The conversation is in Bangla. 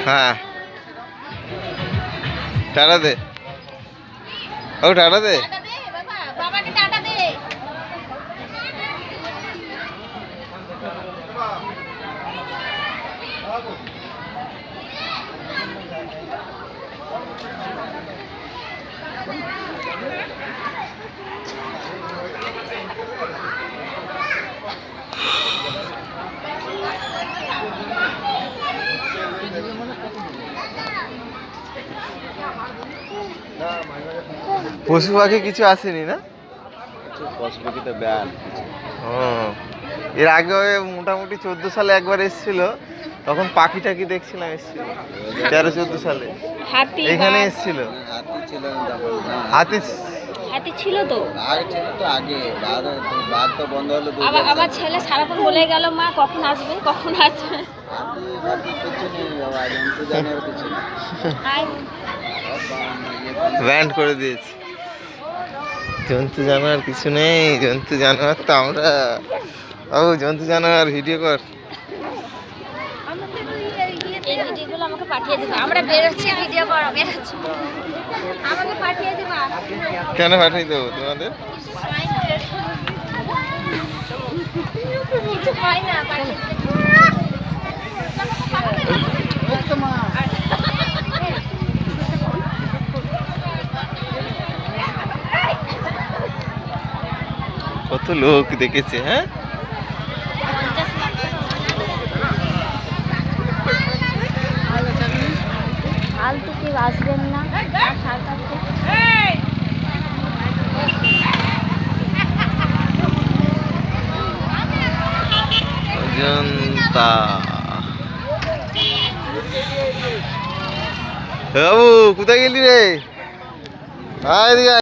হ্যাঁ টাটা দে, ও টাটা দে। বাবাকে টাটা দে। পশু পাখি কিছু আসেনি না? পশু পাখি তো ব্যান। ও, এর আগে মোটামুটি 14 সালে একবার এসেছিল, তখন পাখি টাকি দেখছিলাম এসেছিল 13-14 সালে হাতি, এখানে এসেছিল। হাতি ছিল হাতি হাতি ছিল তো। বাঘ ছিল তো আগে, বাঘ তো বন্ধ হলো। আমার ছেলে সারাক্ষণ বলে গেল মা কখন আসবে কখন আসবে। হাতি ফাতি কিছু নেই বাবা, জন্তু জানোয়ার কিছু নেই। ব্যান্ড করে দিয়েছি, জন্তু জানোয়ার কিছু নেই। জন্তু জানোয়ার তো আমরা। ও জন্তু জানোয়ার ভিডিও কর। এই ভিডিওগুলো আমাকে পাঠিয়ে দিবা, আমরা বেরোচ্ছি ভিডিও করো, বেরোচ্ছি আমাকে পাঠিয়ে দিবা। কেন পাঠিয়ে দেবো তোমাদের? কিছু হয় না পাঠিয়ে কত লোক দেখেছে। হ্যাঁ, ফালতু কেউ আসবেন না। অজন্তা। বাবু কোথায় গেলি রে? আয় এদিকে আয়।